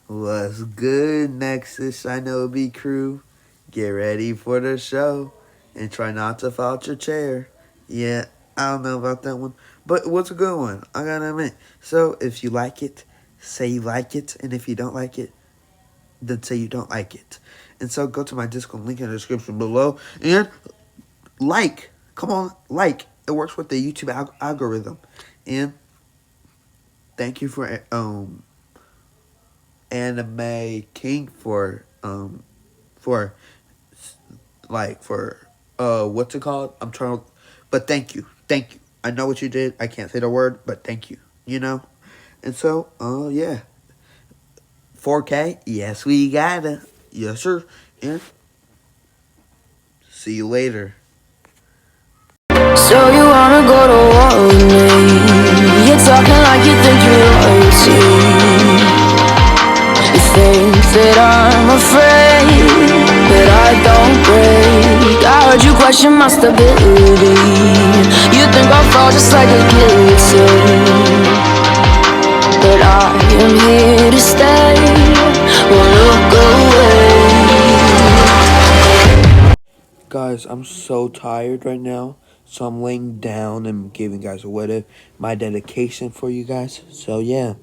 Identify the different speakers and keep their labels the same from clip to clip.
Speaker 1: What's good, Nexus Shinobi crew? Get ready for the show and try not to fall out your chair. Yeah, I don't know about that one, but what's a good one? I gotta admit. So, if you like it, say you like it, and if you don't like it, then say you don't like it. And so, go to my Discord link in the description below and like. Come on, like. It works with the YouTube algorithm. And thank you for Anime King for for what's it called? I'm trying to, but thank you. I know what you did. I can't say the word, but thank you. You know, and so yeah, 4K. Yes, we gotta. Yes, sir. And see you later.
Speaker 2: So you wanna go to war with me? You're talking like you think you're royalty. You think that I'm afraid, but I don't break. I heard you question my stability. You think I'll fall just like a guillotine, but I am here to stay. Won't look away.
Speaker 1: Guys, I'm so tired right now, so I'm laying down and giving guys a what if my dedication for you guys. So yeah.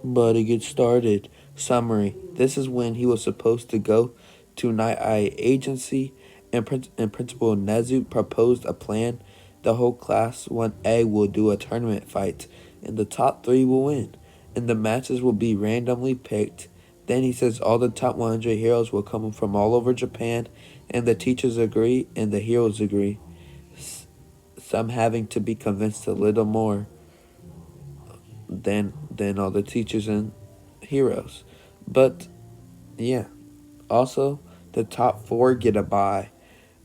Speaker 1: But to get started, summary. This is when he was supposed to go to Night Eye Agency, and Principal Nezu proposed a plan. The whole class 1A will do a tournament fight, and the top 3 will win, and the matches will be randomly picked. Then he says all the top 100 heroes will come from all over Japan, and the teachers agree, and the heroes agree. Some having to be convinced a little more than all the teachers and heroes. But yeah, also the top 4 get a bye.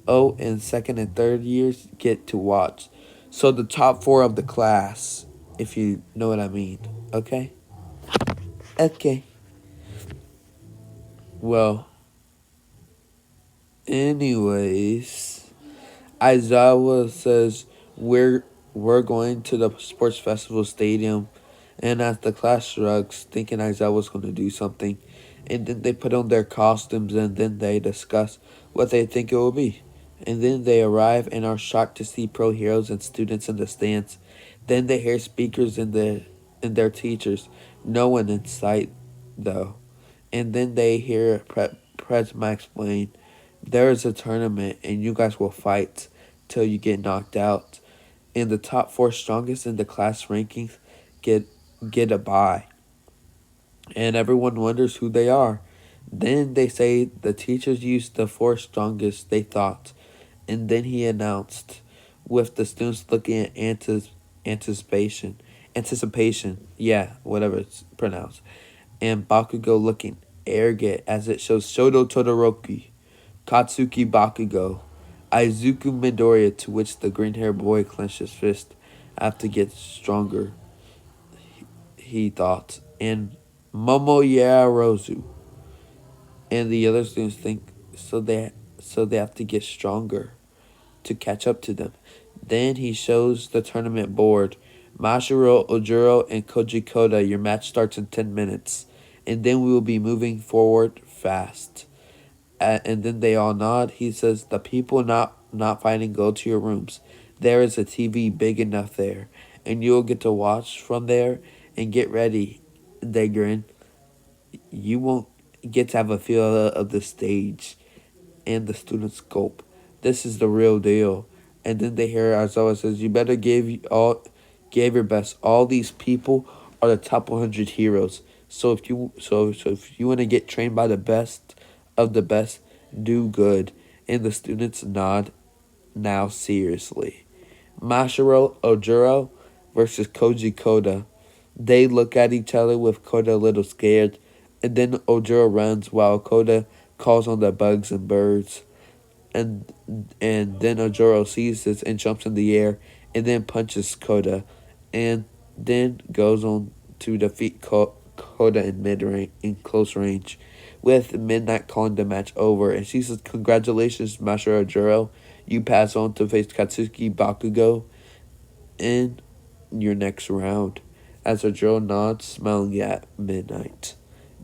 Speaker 1: Oh, and second and third years get to watch. So the top 4 of the class, if you know what I mean. Okay? Okay. Well, anyways, Aizawa says we're going to the sports festival stadium, and as the class shrugs, thinking Aizawa's going to do something, and then they put on their costumes and then they discuss what they think it will be. And then they arrive and are shocked to see pro heroes and students in the stands. Then they hear speakers and their teachers. No one in sight though. And then they hear Presma explain, there is a tournament and you guys will fight till you get knocked out. And the top 4 strongest in the class rankings get get a bye. And everyone wonders who they are. Then they say the teachers used the 4 strongest they thought. And then he announced, with the students looking at anticipation, yeah, whatever it's pronounced, and Bakugo looking arrogant as it shows Shoto Todoroki, Katsuki Bakugo, Aizuku Midoriya, to which the green-haired boy clenched his fist. I have to get stronger, he thought, and Momo Yarozu, and the other students think so they have to get stronger to catch up to them. Then he shows the tournament board. Mashiro, Ojuro, and Koji Koda, your match starts in 10 minutes. And then we will be moving forward fast. And then they all nod. He says, the people not fighting, go to your rooms. There is a TV big enough there. And you'll get to watch from there and get ready. They grin. You won't get to have a feel of the stage and the student scope. This is the real deal. And then they hear Aizawa says, "You better give your best. All these people are the top 100 heroes. So if you want to get trained by the best of the best, do good." And the students nod. Now seriously, Mashiro Ojuro versus Koji Koda. They look at each other with Koda a little scared, and then Ojuro runs while Koda calls on the bugs and birds. And and then Ojuro sees this and jumps in the air and then punches Koda, and then goes on to defeat Koda in in close range, with Midnight calling the match over, and she says, "Congratulations, Master Ojuro, you pass on to face Katsuki Bakugo in your next round." As Ojuro nods, smiling at Midnight.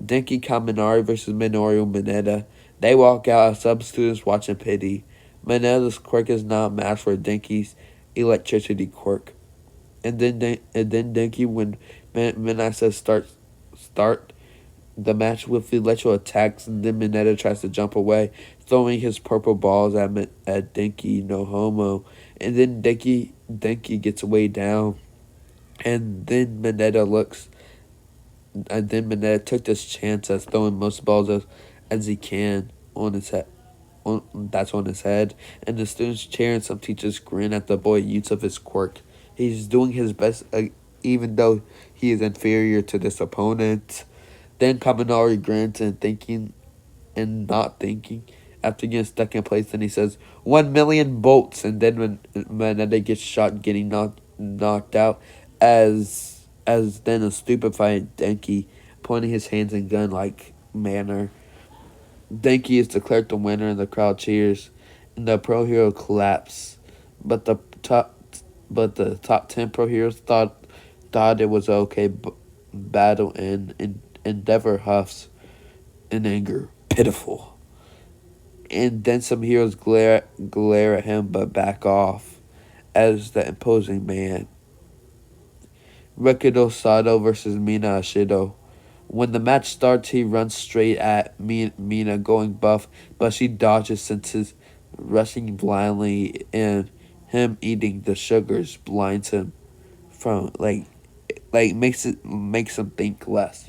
Speaker 1: Denki Kaminari versus Minoru Mineta. They walk out as some students watch in pity. Mineta's quirk is not a match for Denki's electricity quirk. And then Denki, when Mineta says start the match with electro attacks, and then Mineta tries to jump away, throwing his purple balls at Denki no homo. And then Denki gets way down. And then Mineta looks and then Mineta took this chance at throwing most balls as he can on his head. That's on his head, and the students cheer and some teachers grin at the boy use of his quirk. He's doing his best, even though he is inferior to this opponent. Then Kaminari grins and thinking and not thinking after getting stuck in place, and he says 1,000,000 bolts, and then when Mineta gets shot, getting knocked out, as then a stupefied Denki pointing his hands in gun like manner. Denki is declared the winner, and the crowd cheers, and the pro hero collapse. But the top 10 pro heroes thought it was okay. Battle and Endeavor huffs in anger, pitiful. And then some heroes glare at him, but back off as the imposing man. Rekido Sato versus Mina Ashido. When the match starts, he runs straight at Mina, going buff, but she dodges since his rushing blindly, and him eating the sugars blinds him from makes him think less.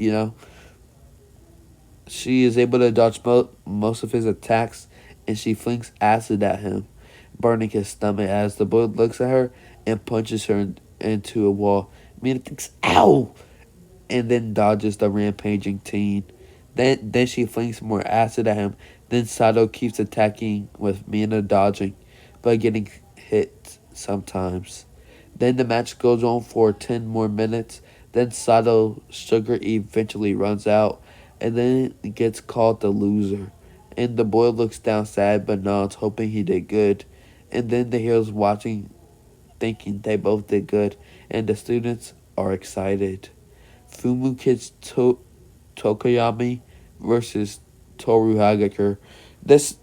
Speaker 1: She is able to dodge most of his attacks, and she flings acid at him, burning his stomach as the boy looks at her and punches her into a wall. Mina thinks, "Ow!" and then dodges the rampaging teen. Then she flings more acid at him. Then Sato keeps attacking with Mina dodging, but getting hit sometimes. Then the match goes on for 10 more minutes. Then Sato's sugar eventually runs out, and then gets called the loser. And the boy looks down sad but nods, hoping he did good. And then the heroes watching, thinking they both did good, and the students are excited. Fumu Kids Tokoyami versus Toru Hagakure. This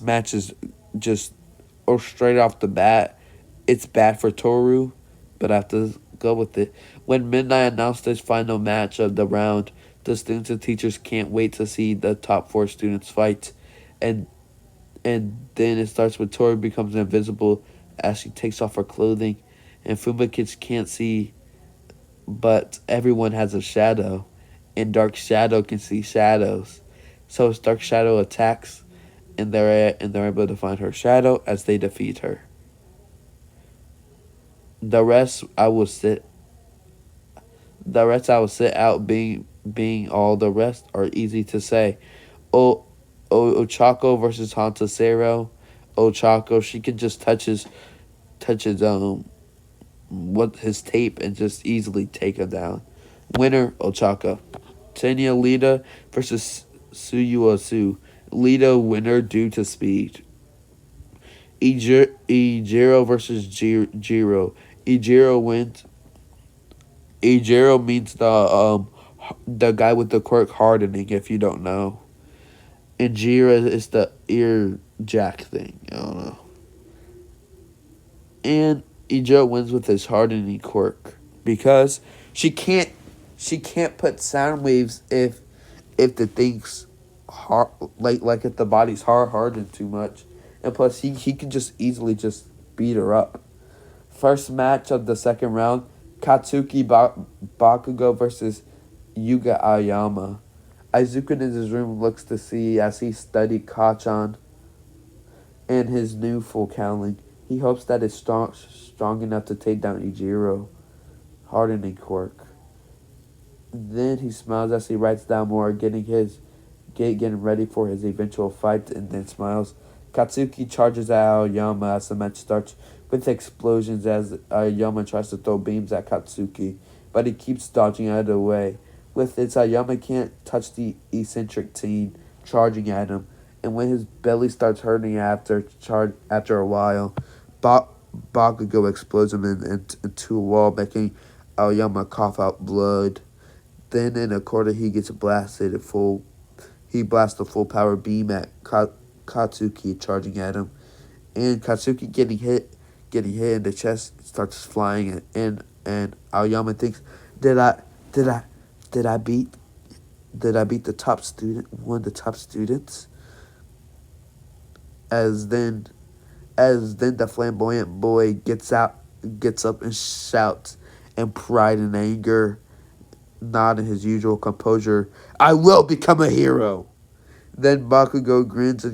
Speaker 1: match is just, or straight off the bat, it's bad for Toru, but I have to go with it. When Midnight announced this final match of the round, the students and teachers can't wait to see the top 4 students fight, and then it starts with Toru becomes invisible as she takes off her clothing, and Fuma Kids can't see, but everyone has a shadow, and Dark Shadow can see shadows. So it's Dark Shadow attacks, and they're able to find her shadow as they defeat her. The rest I will sit. The rest I will sit out. Being all the rest are easy to say. Ochako versus Hantasero. Ochako, she can just touch his what his tape and just easily take him down. Winner Ochaka. Tenya Lita versus Suyuosu. Lita winner due to speed. Ijiro versus Jiro. Ijiro wins. Ijiro means the guy with the quirk hardening, if you don't know. And Jiro is the ear jack thing. I don't know. And Ijiro wins with his hardening quirk because she can't put sound waves if the thing's hard, like if the body's hardened too much, and plus he can just easily just beat her up. First match of the second round: Katsuki Bakugo versus Yuga Aoyama. Aizuku in his room looks to see as he studied Kachan and his new full cowling. He hopes that it's strong enough to take down Ijiro, hardening quirk. Then he smiles as he writes down more, getting ready for his eventual fight, and then smiles. Katsuki charges at Aoyama as the match starts with explosions as Aoyama tries to throw beams at Katsuki, but he keeps dodging out of the way. With this, Aoyama can't touch the eccentric teen charging at him, and when his belly starts hurting after a while, Bakugo explodes him into a wall, making Aoyama cough out blood. Then in a corner, he gets blasted at full. He blasts a full power beam at Katsuki, charging at him, and Katsuki getting hit in the chest, starts flying, and Aoyama thinks, did I, did I, did I beat, did I beat the top student, one of the top students? As then, as then the flamboyant boy gets up and shouts, in pride and anger, not in his usual composure, I will become a hero. Then Bakugo grins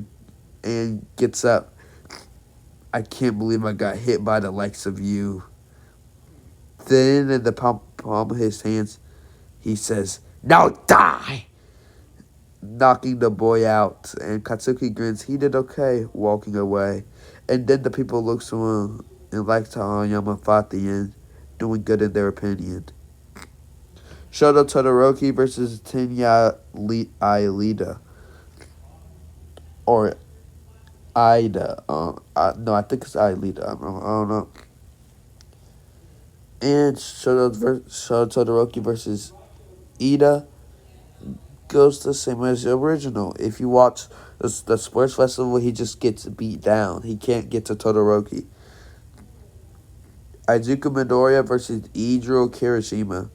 Speaker 1: and gets up. I can't believe I got hit by the likes of you. Then in the palm of his hands, he says, now die! Knocking the boy out. And Katsuki grins, he did okay, walking away. And then the people look to him and like to Aoyama fought the end, doing good in their opinion. Shoto Todoroki versus Tenya Aelita. Or Ida. No, I think it's Aelita. I don't know. And Shoto Todoroki versus Ida goes the same as the original. If you watch the sports festival, he just gets beat down. He can't get to Todoroki. Izuku Midoriya versus Idro Kirishima.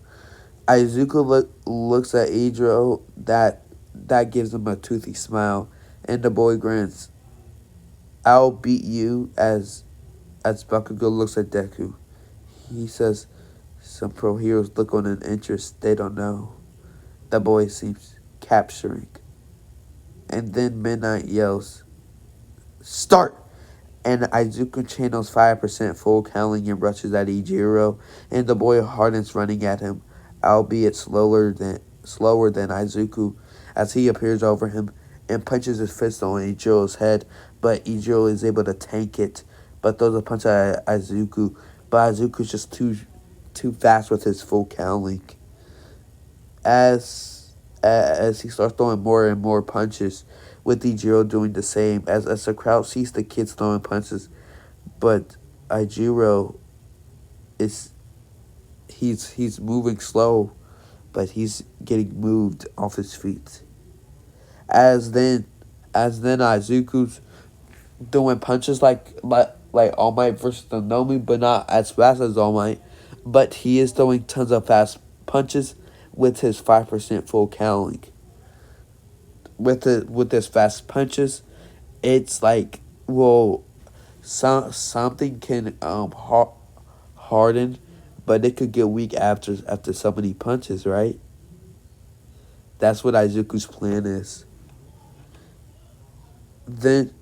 Speaker 1: Izuku looks at Idro, that gives him a toothy smile, and the boy grins. I'll beat you as Bakugo looks at Deku. He says, some pro heroes look on an interest they don't know. The boy seems capturing. And then Midnight yells, start! And Izuku channels 5% full cowling and rushes at Ijiro, and the boy hardens running at him, albeit slower than Izuku, as he appears over him and punches his fist on Ijiro's head, but Ijiro is able to tank it, but throws a punch at Izuku, but Izuku's just too fast with his full cowling. As he starts throwing more and more punches, with Ijiro doing the same, as the crowd sees the kids throwing punches, but Ijiro he's moving slow, but he's getting moved off his feet. As then Izuku's doing punches like All Might versus the Nomi, but not as fast as All Might, but he is throwing tons of fast punches with his 5% full cowling. With his fast punches, it's like, well, something can harden, but it could get weak after so many punches, right? That's what Izuku's plan is. Then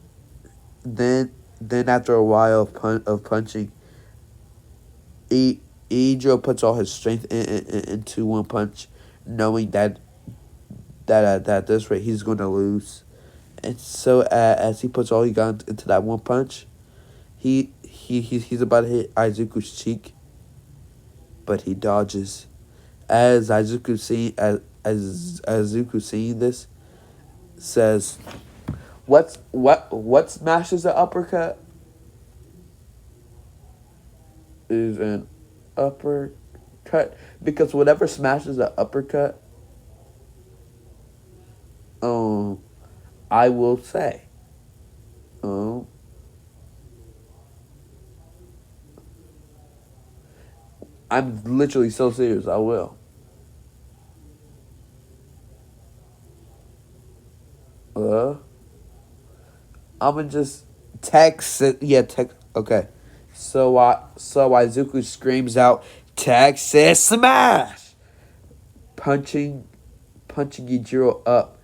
Speaker 1: after a while of punching, Idro puts all his strength into one punch, knowing that at this rate he's going to lose. And so as he puts all he got into that one punch, he's about to hit Izuku's cheek, but he dodges. As Izuku seeing this, says, what smashes the uppercut is an uppercut, because whatever smashes the uppercut, I will say, I'm literally so serious, I will. I'm gonna just text it. Yeah, text. Okay. So Izuku screams out, Texas Smash! Punching Ijiro up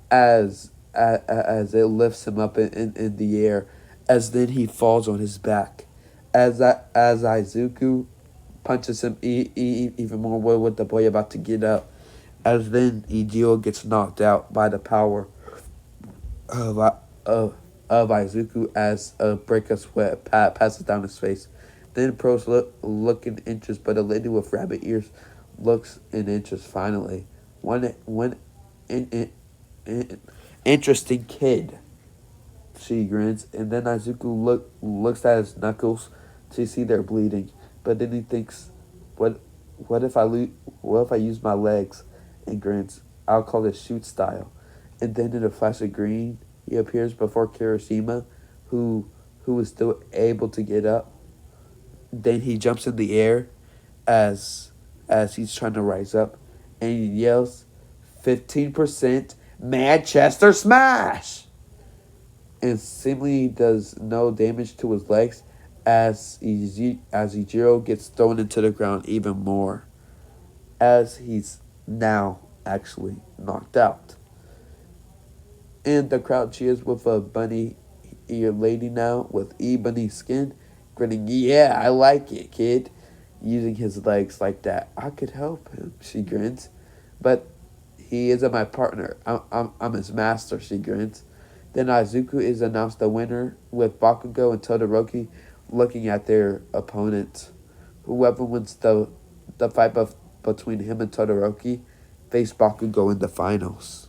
Speaker 1: as it lifts him up in the air, as then he falls on his back. As Izuku punches him even more with the boy about to get up, as then Ijiro gets knocked out by the power of Izuku, as a break of sweat passes down his face. Then pros look in interest, but a lady with rabbit ears looks in interest finally. One interesting kid. She grins, and then Izuku looks at his knuckles to see they're bleeding, but then he thinks, what What if I what if I use my legs? And grins. I'll call this shoot style. And then in a flash of green, he appears before Kirishima, who who is still able to get up. Then he jumps in the air as he's trying to rise up, and he yells, "15% Manchester Smash!" And seemingly does no damage to his legs as Ijiro gets thrown into the ground even more, as he's now actually knocked out. And the crowd cheers with a bunny ear lady now with bunny skin, grinning, "Yeah, I like it, kid." Using his legs like that. I could help him, she grins. But he isn't my partner. I'm his master, she grins. Then Izuku is announced the winner, with Bakugo and Todoroki looking at their opponent. Whoever wins the fight between him and Todoroki face Bakugo in the finals.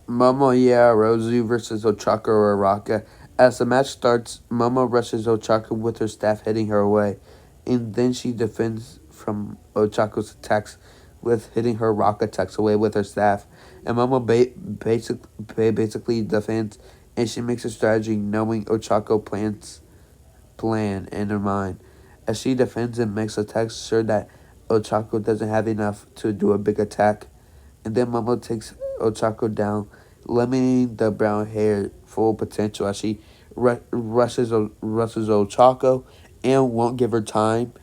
Speaker 1: Momo Rozu versus Ochako Araka. As the match starts, Momo rushes Ochako with her staff hitting her away, and then she defends from Ochako's attacks with hitting her rock attacks away with her staff. And Momo basically defends, and she makes a strategy knowing Ochako plan in her mind. As she defends and makes attacks, sure that Ochako doesn't have enough to do a big attack. And then Momo takes Ochako down, limiting the brown hair full potential as she rushes Ochako and won't give her time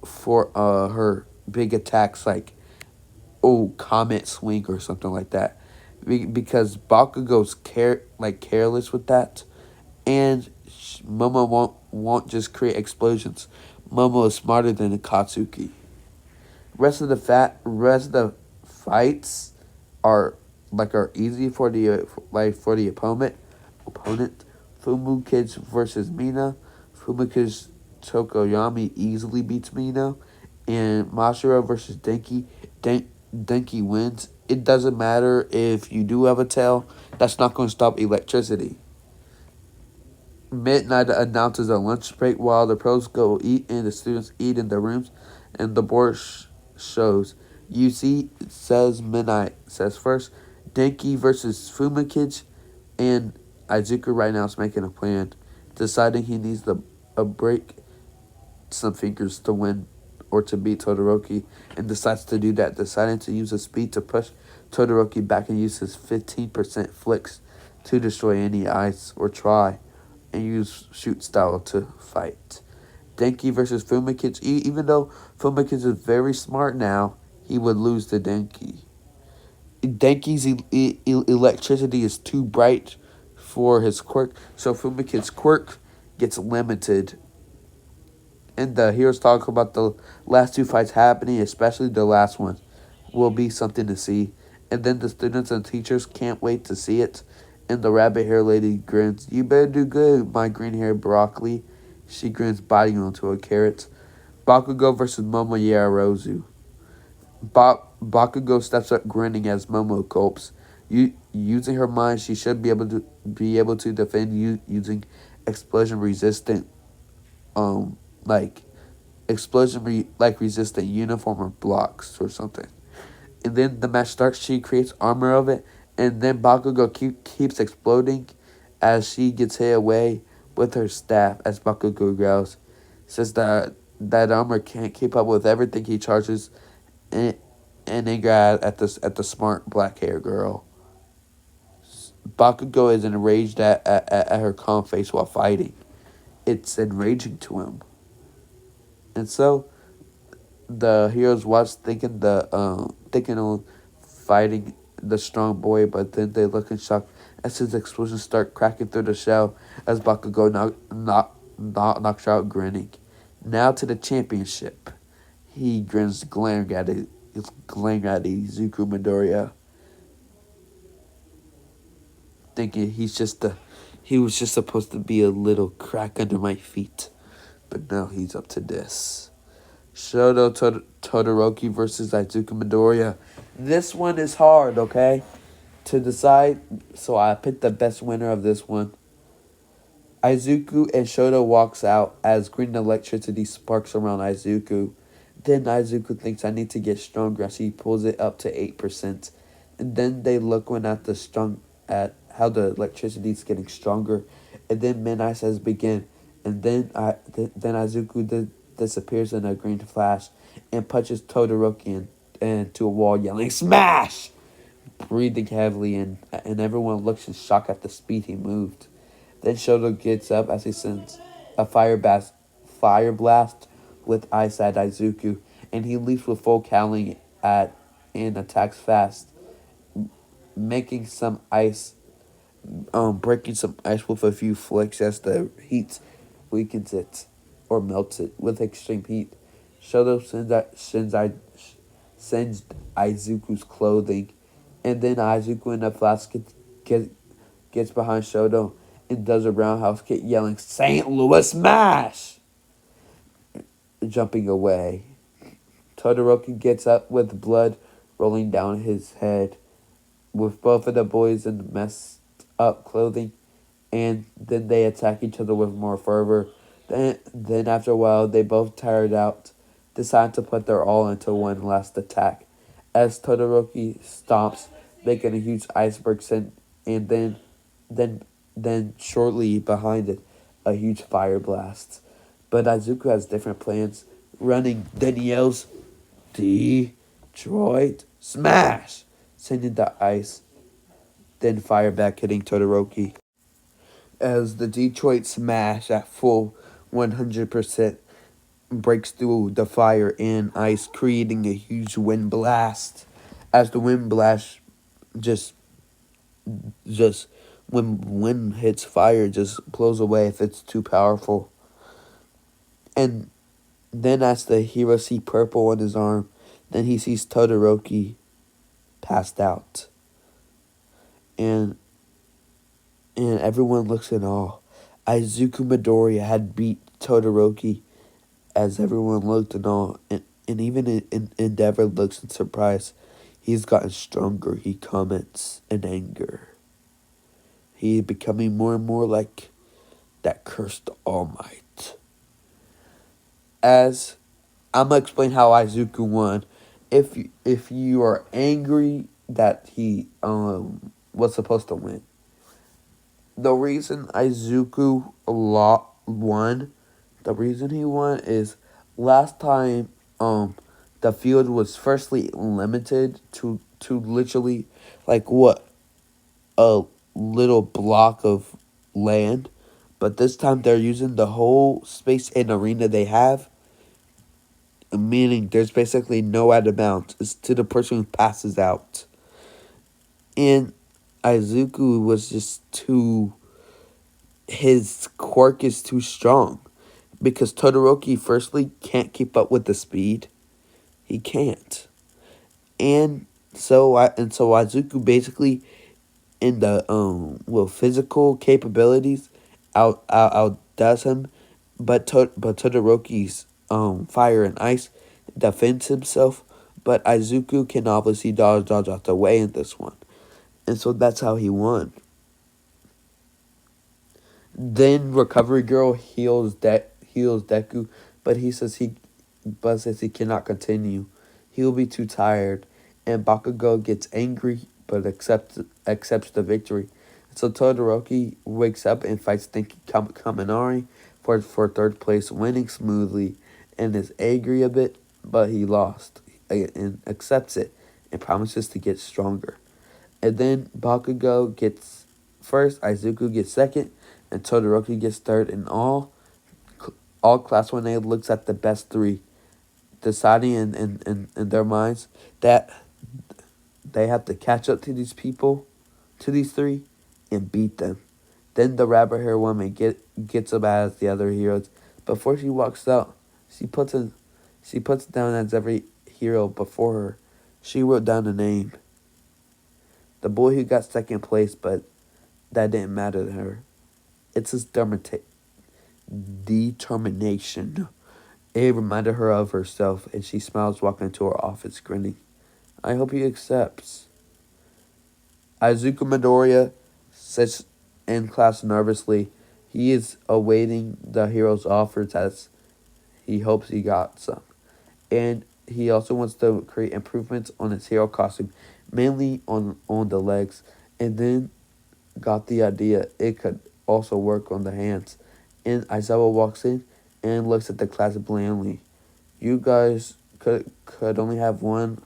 Speaker 1: for her big attacks like Comet Swing or something like that. Because Bakugo's careless with that, and Momo won't just create explosions. Momo is smarter than Akatsuki. Rest of the fights are easy for the opponent. Fumu Kids versus Mina. Fumu Kids Tokoyami easily beats Mina, and Mashiro versus Denki. Denki wins. It doesn't matter if you do have a tail. That's not going to stop electricity. Midnight announces a lunch break while the pros go eat and the students eat in their rooms, and the board shows. You see, says Midnight says first, Denki versus Fumakids, and Izuku right now is making a plan, deciding he needs a break some fingers to win or to beat Todoroki, and decides to do that, deciding to use his speed to push Todoroki back and use his 15% flicks to destroy any ice or try and use shoot style to fight. Denki versus Fumakids. Even though Fumakids is very smart now, he would lose to Denki. Denki's electricity is too bright for his quirk, so Fumakid's quirk gets limited. And the heroes talk about the last two fights happening, especially the last one, will be something to see. And then the students and teachers can't wait to see it. And the rabbit hair lady grins, "You better do good, my green haired broccoli." She grins, biting onto a carrot. Bakugo versus Momo Yarozu. Bakugo steps up grinning as Momo gulps. Using her mind, she should be able to defend using explosion resistant like resistant uniform or blocks or something. And then the match starts. She creates armor of it, and then Bakugo keeps exploding as she gets hit away with her staff. As Bakugo growls, says that armor can't keep up with everything he charges, and anger at the smart black hair girl. Bakugo is enraged at her calm face while fighting. It's enraging to him, and so the heroes watch thinking on fighting the strong boy, but then they look in shock as his explosions start cracking through the shell as Bakugo knocks out grinning. Now to the championship. He grins, glaring at Izuku Midoriya, thinking he was just supposed to be a little crack under my feet, but now he's up to this. Todoroki versus Izuku Midoriya. This one is hard, okay, to decide, so I picked the best winner of this one. Izuku and Shoto walks out as green electricity sparks around Izuku. Then Izuku thinks I need to get stronger as he pulls it up to 8%. And then they look when at how the electricity is getting stronger. And then Midnight says begin. And then Izuku disappears in a green flash and punches Todoroki into a wall, yelling "Smash!" breathing heavily, and everyone looks in shock at the speed he moved. Then Shoto gets up as he sends a fire blast with ice at Izuku, and he leaps with full cowling at and attacks fast, making some ice, breaking some ice with a few flicks as the heat weakens it or melts it with extreme heat. Shoto sends Izuku's clothing, and then Izuku in a flash gets behind Shoto and does a roundhouse kick, yelling "St. Louis Smash!" jumping away. Todoroki gets up with blood rolling down his head, with both of the boys in messed up clothing, and then they attack each other with more fervor. Then after a while, they both tired out, decide to put their all into one last attack. As Todoroki stomps, making a huge iceberg send, and then, then shortly behind it, a huge fire blast. But Izuku has different plans. Running, then yells, "Detroit Smash!" sending the ice, then fire back hitting Todoroki. As the Detroit Smash at full 100% breaks through the fire and ice, creating a huge wind blast. As the wind blast just when wind hits fire, just blows away if it's too powerful. And then as the hero sees purple on his arm, then he sees Todoroki passed out. And everyone looks in awe. Izuku Midoriya had beat Todoroki as everyone looked in awe. And even Endeavor looks in surprise. He's gotten stronger, he comments in anger. He's becoming more and more like that cursed All Might. As I'm gonna explain how Izuku won. If you are angry that he was supposed to win, the reason Izuku won, the reason he won is last time the field was firstly limited to literally like what, a little block of land, but this time they're using the whole space and arena they have, meaning there's basically no out of bounds. It's to the person who passes out. And Izuku was just too, his quirk is too strong. Because Todoroki firstly can't keep up with the speed. He can't. And so Izuku basically in the physical capabilities outdoes him, but Todoroki's fire and ice defends himself, but Izuku can obviously dodge out the way in this one. And so that's how he won. Then Recovery Girl heals Deku, but says he cannot continue. He will be too tired, and Bakugo gets angry but accepts the victory. So Todoroki wakes up and fights Thinking Kaminari for third place, winning smoothly, and is angry a bit, but he lost and accepts it and promises to get stronger. And then Bakugo gets first, Izuku gets second, and Todoroki gets third. And all Class 1A looks at the best three, deciding in their minds that they have to catch up to these people, to these three, and beat them. Then the rabbit hair woman gets up as the other heroes. Before she walks out, she puts down as every hero before her. She wrote down a name. The boy who got second place, but that didn't matter to her. It's his determination. It reminded her of herself, and she smiles walking into her office, grinning. I hope he accepts. Izuku Midoriya sits in class nervously. He is awaiting the hero's offers as he hopes he got some. and he also wants to create improvements on his hero costume, mainly on the legs. And then got the idea it could also work on the hands. And Aizawa walks in and looks at the class blandly. You guys could only have one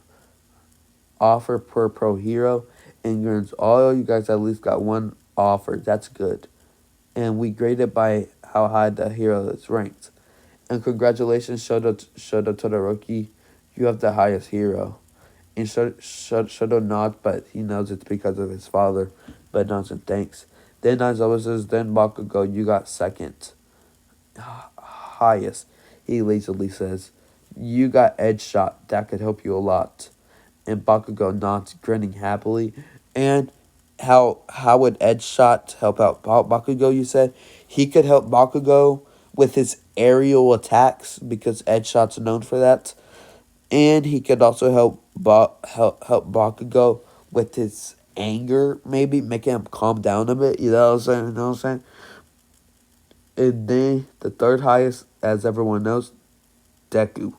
Speaker 1: offer per pro hero, and grins. All you guys at least got one offer. That's good. And we grade it by how high the hero is ranked. And congratulations, Shoto Todoroki. You have the highest hero. And Shoto nods, but he knows it's because of his father, but nods and thanks. Then Aizawa says, then Bakugo, you got second. Highest. He lazily says, you got edge shot. That could help you a lot. And Bakugo nods, grinning happily. And how would edge shot help out Bakugo, you said? He could help Bakugo with his aerial attacks, because edge shot's known for that. And he could also help Bakugo with his anger, maybe making him calm down a bit. You know what I'm saying? You know what I'm saying? And then the third highest, as everyone knows, Deku.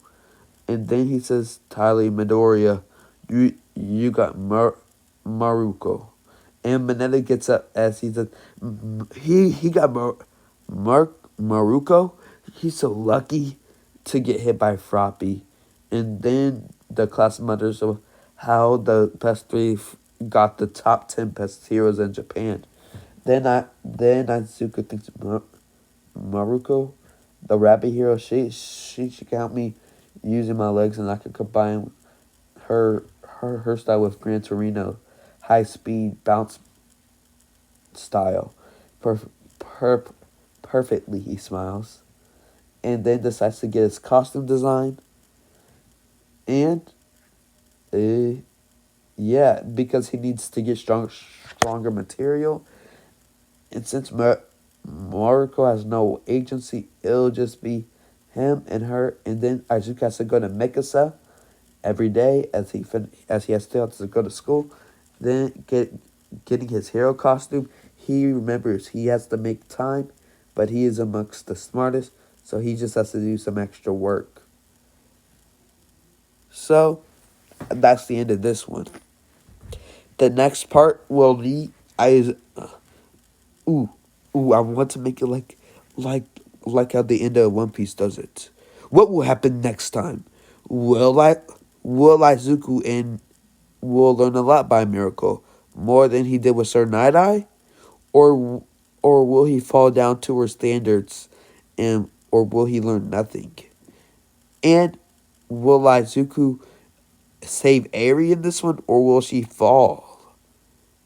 Speaker 1: And then he says, Tyler Midoriya, you got Maruko. And Mineta gets up as he says, he got Maruko. He's so lucky to get hit by Froppy. And then the class mutters of how the best three got the top 10 best heroes in Japan. Then Izuku thinks Maruko, the rabbit hero, she should count me using my legs, and I could combine her style with Gran Torino, high speed bounce style, per, perfectly. He smiles, and then decides to get his costume design, and yeah, because he needs to get stronger material, and since Maruko has no agency, it'll just be him and her, and then Izuku has to go to Mikasa every day as he has still has to go to school. Then getting his hero costume, he remembers he has to make time, but he is amongst the smartest, so he just has to do some extra work. So that's the end of this one. The next part will be ooh I want to make it like like how the end of One Piece does it. What will happen next time? Will I will Izuku and will learn a lot by Miracle, more than he did with Sir Night Eye, or will he fall down to her standards, and or will he learn nothing? And will Izuku save Eri in this one, or will she fall?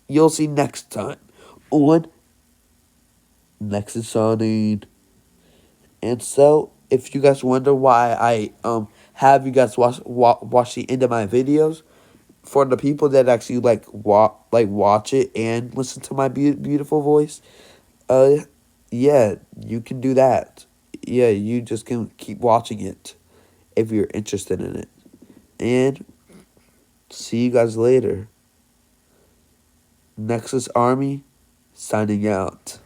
Speaker 1: You'll see next time on Next Sonic. And so, if you guys wonder why I have you guys watch the end of my videos, for the people that actually watch it and listen to my beautiful voice, uh, yeah, you can do that. Yeah, you just can keep watching it if you're interested in it. And see you guys later. Nexus Army, signing out.